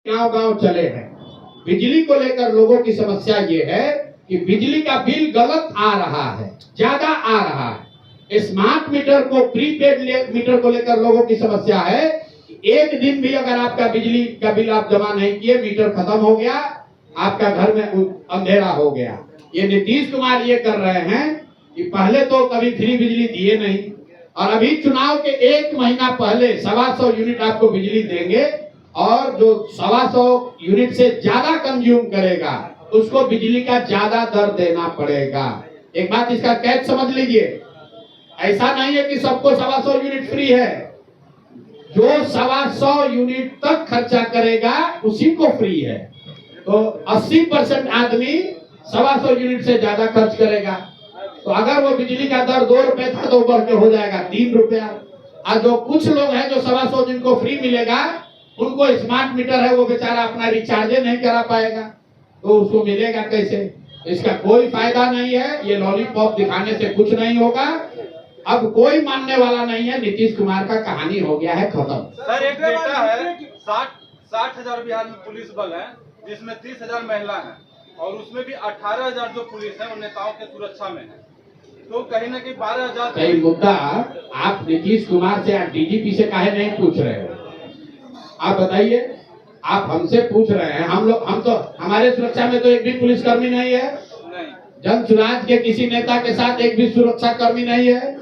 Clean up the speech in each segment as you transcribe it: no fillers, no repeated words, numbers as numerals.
गांव गांव चले हैं। बिजली को लेकर लोगों की समस्या ये है कि बिजली का बिल गलत आ रहा है, ज्यादा आ रहा है। स्मार्ट मीटर को, प्रीपेड मीटर को लेकर लोगों की समस्या है। एक दिन भी अगर आपका बिजली का बिल आप जमा नहीं किए, मीटर खत्म हो गया, आपका घर में अंधेरा हो गया। ये नीतीश कुमार ये कर रहे हैं कि पहले तो कभी फ्री बिजली दिए नहीं, और अभी चुनाव के एक महीना पहले 125 यूनिट आपको बिजली देंगे, और जो 125 यूनिट से ज्यादा कंज्यूम करेगा उसको बिजली का ज्यादा दर देना पड़ेगा। एक बात इसका कैच समझ लीजिए, ऐसा नहीं है कि सबको 125 यूनिट फ्री है। जो 125 यूनिट तक खर्चा करेगा उसी को फ्री है। तो 80% आदमी 125 यूनिट से ज्यादा खर्च करेगा, तो अगर वो बिजली का दर 2 रुपए था तो बढ़ के हो जाएगा 3 रुपया। और जो कुछ लोग हैं जो 125 जिनको फ्री मिलेगा, उनको स्मार्ट मीटर है, वो बेचारा अपना रिचार्ज नहीं करा पाएगा, तो उसको मिलेगा कैसे? इसका कोई फायदा नहीं है। ये लॉलीपॉप दिखाने से कुछ नहीं होगा। अब कोई मानने वाला नहीं है। नीतीश कुमार का कहानी हो गया है खत्म। सर, एक डेटा है 60,000 बिहार में पुलिस बल है, जिसमें 30,000 महिला है, और उसमें भी 18,000 जो पुलिस है वो नेताओं के सुरक्षा में है। तो कहीं न कहीं 12,000। कई मुद्दा आप नीतीश कुमार से या डीजीपी से काहे नहीं पूछ रहे हो? आप बताइए। आप हमसे पूछ रहे हैं। हम तो हमारे सुरक्षा में तो एक भी पुलिसकर्मी नहीं है। जन सुराज के किसी नेता के साथ एक भी सुरक्षा कर्मी नहीं है।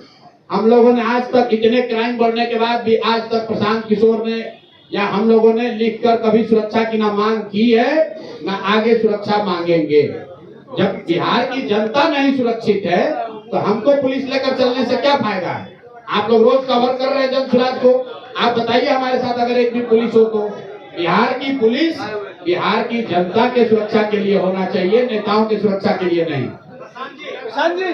हम लोगों ने आज तक इतने क्राइम बढ़ने के बाद भी आज तक प्रशांत किशोर ने या हम लोगों ने लिखकर कभी सुरक्षा की ना मांग की है, ना आगे सुरक्षा मांगेंगे। जब बिहार की जनता नहीं सुरक्षित है तो हमको पुलिस लेकर चलने से क्या फायदा है? आप लोग रोज कवर कर रहे हैं जन सुराज को। आप बताइए हमारे साथ अगर एक भी पुलिस हो तो। बिहार की पुलिस बिहार की जनता के सुरक्षा के लिए होना चाहिए, नेताओं की सुरक्षा के लिए नहीं। प्रशांत जी,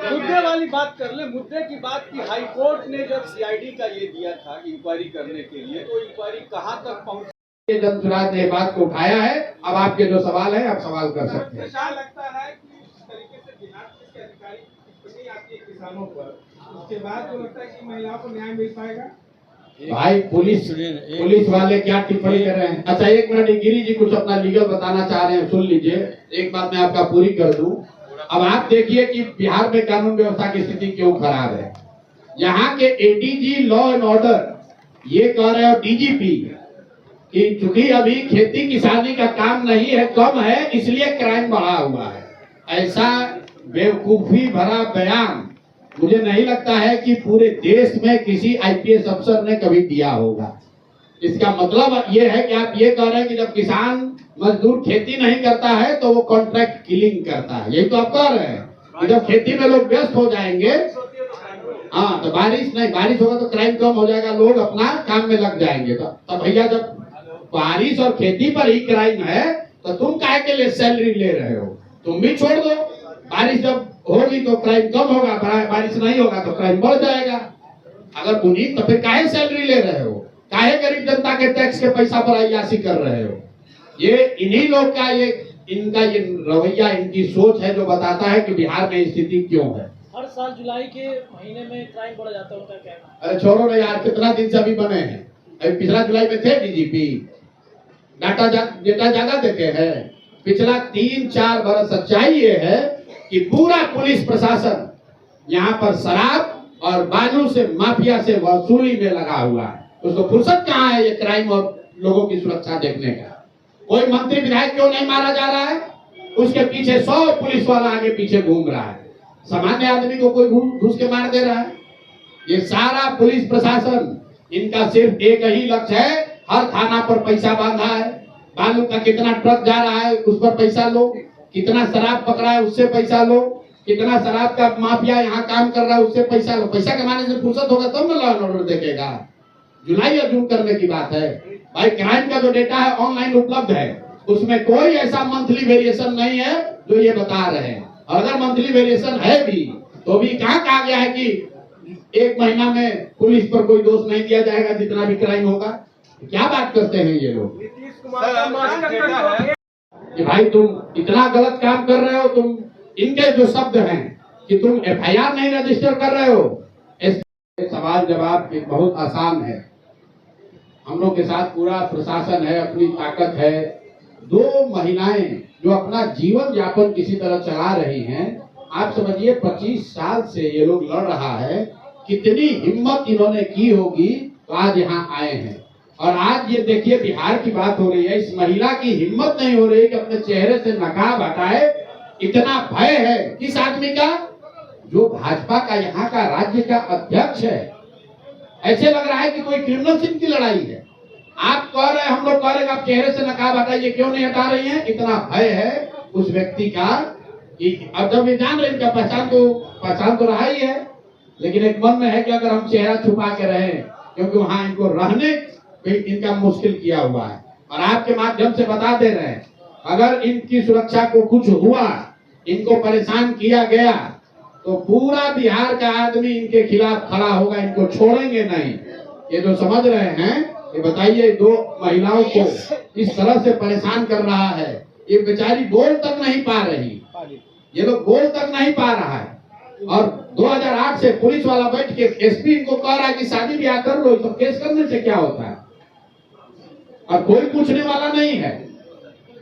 मुद्दे वाली बात कर ले। मुद्दे की बात की हाई कोर्ट ने जब सीआईडी का ये दिया था इंक्वायरी करने के लिए, तो इंक्वायरी कहां तक पहुंची? जन सुराज ने बात को उठाया है। अब आपके जो सवाल है आप सवाल कर सकते हैं। ऐसा लगता है कि इस तरीके से बिहार के अधिकारी टिप्पणी आती है किसानों पर, उसके बाद तो लगता है कि महिलाओं को न्याय मिल पाएगा। भाई पुलिस वाले क्या टिप्पणी कर रहे हैं? अच्छा, एक मिनट, गिरी जी कुछ अपना लीगल बताना चाह रहे हैं, सुन लीजिए। एक बात मैं आपका पूरी कर दूं। अब आप देखिए कि बिहार में कानून व्यवस्था की स्थिति क्यों खराब है। यहाँ के एडीजी लॉ एंड ऑर्डर ये कह रहे हो डीजीपी कि चूंकि अभी खेती किसानी का काम नहीं है, कम है, इसलिए क्राइम बढ़ा हुआ है। ऐसा बेवकूफी भरा बयान मुझे नहीं लगता है कि पूरे देश में किसी आईपीएस अफसर ने कभी दिया होगा। इसका मतलब ये है कि आप ये कह रहे हैं कि जब किसान मजदूर खेती नहीं करता है तो वो कॉन्ट्रैक्ट किलिंग करता है। यही तो आप कह रहे हैं कि जब खेती में लोग व्यस्त हो जाएंगे, हाँ, तो बारिश होगा तो क्राइम कम हो जाएगा, लोग अपना काम में लग जाएंगे। तो भैया जब बारिश और खेती पर ही क्राइम है तो तुम काहे के लिए सैलरी ले रहे हो? तुम भी छोड़ दो। बारिश जब होगी तो क्राइम कम होगा, बारिश नहीं होगा तो क्राइम बढ़ जाएगा। अगर उन्हीं तो फिर काहे सैलरी ले रहे हो? काहे गरीब जनता के टैक्स के पैसा पर अय्याशी कर रहे हो? ये इन्हीं लोग का इनका ये रवैया, इनकी सोच है जो बताता है कि बिहार में स्थिति क्यों है। हर साल जुलाई के महीने में क्राइम बढ़ जाता है, उनका कहना। अरे छोड़ो ना यार, कितना दिन से अभी बने हैं? अभी पिछला जुलाई में थे डीजीपी, डेटा ज्यादा देते हैं। पिछला 3-4 बरस सच्चाई ये है कि पूरा पुलिस प्रशासन यहाँ पर शराब और बालू से, माफिया से वसूली में लगा हुआ है। उसको फुर्सत कहाँ है ये क्राइम और लोगों की सुरक्षा देखने का? कोई मंत्री विधायक क्यों नहीं मारा जा रहा है? उसके पीछे 100 पुलिस वाला आगे पीछे घूम रहा है। सामान्य आदमी को कोई घुस के मार दे रहा है? ये सारा पुलिस प्रशासन, इनका सिर्फ एक ही लक्ष्य है, हर थाना पर पैसा बांधा है। बालू का कितना ट्रक जा रहा है उस पर पैसा लो, कितना शराब पकड़ा है उससे पैसा लो, कितना शराब का माफिया यहाँ काम कर रहा है उससे पैसा लो। पैसा कमाने से फुर्सत होगा तब ना लॉ एंड ऑर्डर देखेगा। जुलाई और जून करने की बात है भाई। क्राइम का जो डेटा है ऑनलाइन उपलब्ध है, उसमें कोई ऐसा मंथली वेरिएशन नहीं है जो ये बता रहे हैं। और अगर मंथली वेरिएशन है भी तो भी कहाँ कहा गया है कि एक महीना में पुलिस पर कोई दोष नहीं दिया जाएगा जितना भी क्राइम होगा? क्या बात करते हैं ये लोग? नीतीश कुमार कि भाई तुम इतना गलत काम कर रहे हो। तुम, इनके जो शब्द हैं कि तुम एफआईआर नहीं रजिस्टर कर रहे हो। सवाल जवाब बहुत आसान है। हम लोग के साथ पूरा प्रशासन है, अपनी ताकत है। 2 महिलाएं जो अपना जीवन यापन किसी तरह चला रही हैं, आप समझिए 25 साल से ये लोग लड़ रहा है, कितनी हिम्मत इन्होंने की होगी तो आज यहाँ आए हैं। और आज ये देखिए बिहार की बात हो रही है, इस महिला की हिम्मत नहीं हो रही कि अपने चेहरे से नकाब हटाए। इतना भय है किस आदमी का, जो भाजपा का यहाँ का राज्य का अध्यक्ष है। ऐसे लग रहा है कि कोई क्रिमिनल सीन की लड़ाई है। आप कह रहे हैं, हम लोग कह रहे हैं आप चेहरे से नकाब हटाइए, क्यों नहीं हटा रही हैं? इतना भय है उस व्यक्ति का कि अब जब ये जान रहे इनका पहचान तो रहा ही है, लेकिन एक मन में है कि अगर हम चेहरा छुपा के रहे, क्योंकि वहां इनको रहने इनका मुश्किल किया हुआ है। और आपके माध्यम से बता दे रहे हैं, अगर इनकी सुरक्षा को कुछ हुआ, इनको परेशान किया गया, तो पूरा बिहार का आदमी इनके खिलाफ खड़ा होगा, इनको छोड़ेंगे नहीं। ये जो समझ रहे हैं, ये बताइए 2 महिलाओं को इस तरह से परेशान कर रहा है, ये बेचारी बोल तक नहीं पा रही, ये लोग बोल तक नहीं पा रहा है। और 2008 से पुलिस वाला बैठ के एसपी इनको कह रहा है कि शादी ब्याह कर लो, तो केस करने से क्या होता है, और कोई पूछने वाला नहीं है,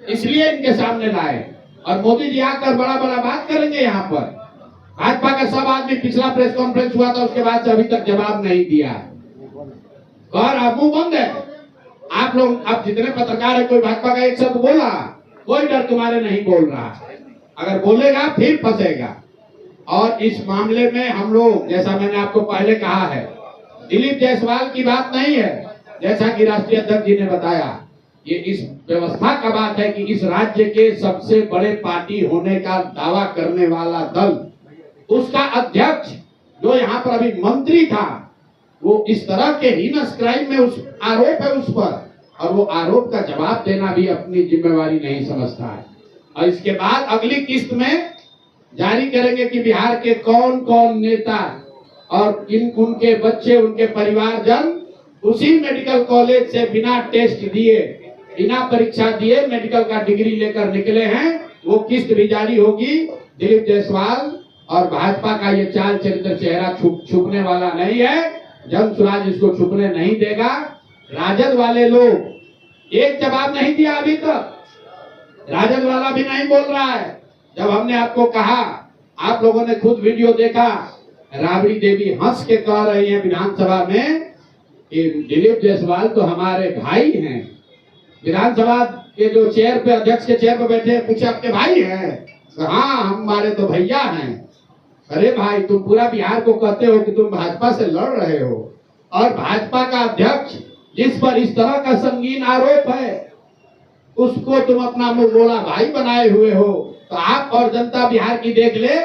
इसलिए इनके सामने लाए। और मोदी जी आकर बड़ा बात करेंगे यहाँ पर। भाजपा का सब आदमी, पिछला प्रेस कॉन्फ्रेंस हुआ था उसके बाद से अभी तक जवाब नहीं दिया और अब मुंह बंद है। आप लोग, अब जितने पत्रकार है, कोई भाजपा का एक शब्द बोला, कोई डर तुम्हारे नहीं बोल रहा, अगर बोलेगा फिर फंसेगा। और इस मामले में हम लोग, जैसा मैंने आपको पहले कहा है, दिलीप जायसवाल की बात नहीं है, जैसा कि राष्ट्रीय अध्यक्ष जी ने बताया, ये इस व्यवस्था का बात है कि इस राज्य के सबसे बड़े पार्टी होने का दावा करने वाला दल, उसका अध्यक्ष जो यहाँ पर अभी मंत्री था, वो इस तरह के हीनस क्राइम में उस आरोप है उस पर, और वो आरोप का जवाब देना भी अपनी जिम्मेवारी नहीं समझता है। और इसके बाद अगली किस्त में जारी करेंगे कि बिहार के कौन कौन नेता और उनके बच्चे, उनके परिवारजन उसी मेडिकल कॉलेज से बिना टेस्ट दिए, बिना परीक्षा दिए मेडिकल का डिग्री लेकर निकले हैं। वो किस्त भी जारी होगी। दिलीप जायसवाल और भाजपा का ये चाल चरित्र चेहरा छुपने वाला नहीं है। जन स्वराज इसको छुपने नहीं देगा। राजद वाले लोग एक जवाब नहीं दिया अभी तक, राजद वाला भी नहीं बोल रहा है। जब हमने आपको कहा, आप लोगों ने खुद वीडियो देखा, राबड़ी देवी हंस के कह रही है विधानसभा में कि दिलीप जायसवाल तो हमारे भाई हैं। विधानसभा के जो चेयर पे, अध्यक्ष के चेयर पे बैठे, पूछे आपके भाई हैं? तो हाँ, हमारे तो भैया हैं। अरे भाई, तुम पूरा बिहार को कहते हो कि तुम भाजपा से लड़ रहे हो, और भाजपा का अध्यक्ष जिस पर इस तरह का संगीन आरोप है, उसको तुम अपना मुंह बोला भाई बनाए हुए हो। तो आप और जनता बिहार की देख ले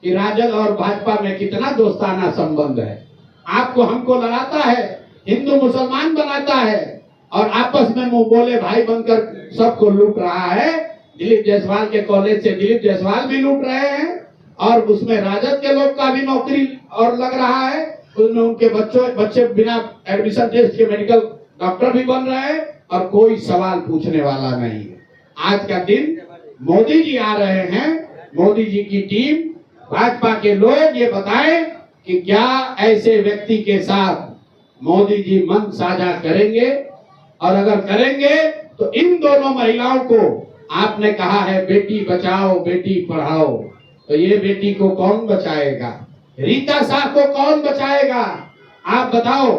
कि राजद और भाजपा में कितना दोस्ताना संबंध है। आपको हमको लड़ाता है, हिंदू मुसलमान बनाता है, और आपस में मुंह बोले भाई बनकर सबको लूट रहा है। दिलीप जायसवाल के कॉलेज से दिलीप जायसवाल भी लूट रहे हैं, और उसमें राजद के लोग का भी नौकरी और लग रहा है, उसमें उनके बच्चे बिना एडमिशन टेस्ट के मेडिकल डॉक्टर भी बन रहे हैं, और कोई सवाल पूछने वाला नहीं है। आज का दिन मोदी जी आ रहे हैं, मोदी जी की टीम, भाजपा के लोग ये बताएं कि क्या ऐसे व्यक्ति के साथ मोदी जी मन साझा करेंगे, और अगर करेंगे तो इन दोनों महिलाओं को, आपने कहा है बेटी बचाओ बेटी पढ़ाओ, तो ये बेटी को कौन बचाएगा? रीता शाह को कौन बचाएगा? आप बताओ।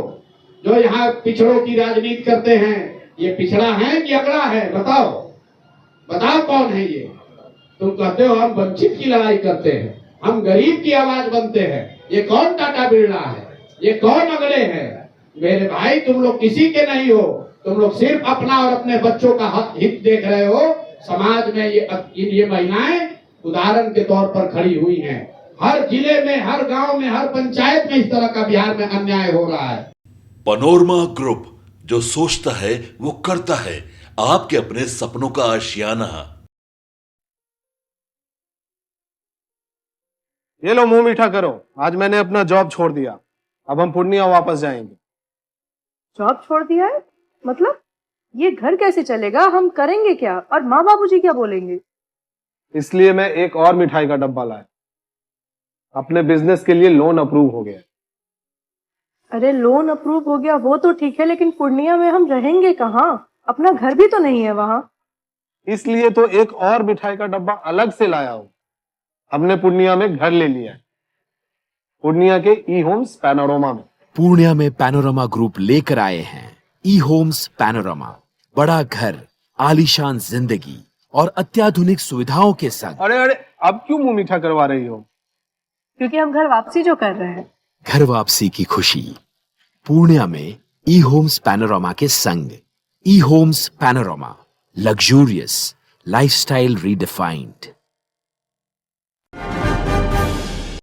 जो यहाँ पिछड़ों की राजनीति करते हैं, ये पिछड़ा है कि अगड़ा है? बताओ बताओ कौन है ये? तुम कहते हो हम वंचित की लड़ाई करते हैं, हम गरीब की आवाज बनते हैं। ये कौन टाटा बिरला है? ये कौन अगड़े हैं? मेरे भाई, तुम लोग किसी के नहीं हो, तुम लोग सिर्फ अपना और अपने बच्चों का हित देख रहे हो। समाज में ये महिलाएं उदाहरण के तौर पर खड़ी हुई हैं। हर जिले में, हर गांव में, हर पंचायत में इस तरह का बिहार में अन्याय हो रहा है। पनोरमा ग्रुप, जो सोचता है वो करता है। आपके अपने सपनों का आशियाना। ये लो, मुंह मीठा करो। आज मैंने अपना जॉब छोड़ दिया, अब हम पूर्णिया वापस जाएंगे। जॉब छोड़ दिया है? मतलब ये घर कैसे चलेगा? हम करेंगे क्या? और माँ बाबूजी क्या बोलेंगे? इसलिए मैं एक और मिठाई का डब्बा लाया। अपने बिजनेस के लिए लोन अप्रूव हो गया। अरे लोन अप्रूव हो गया वो तो ठीक है, लेकिन पूर्णिया में हम रहेंगे कहाँ? अपना घर भी तो नहीं है वहाँ। इसलिए तो एक और मिठाई का डब्बा अलग से लाया हूँ। हमने पूर्णिया में घर ले लिया है, पूर्णिया के ई होम्स पैनोरमा में। पूर्णिया में पैनोरमा ग्रुप लेकर आए हैं ई होम्स पैनोरमा। बड़ा घर, आलीशान जिंदगी और अत्याधुनिक सुविधाओं के संग। अरे अरे, अब क्यों मुंह मीठा करवा रही हो? क्योंकि हम घर वापसी जो कर रहे हैं। घर वापसी की खुशी पूर्णिया में ई होम्स पैनोरमा के संग। ई homes panorama, luxurious lifestyle redefined.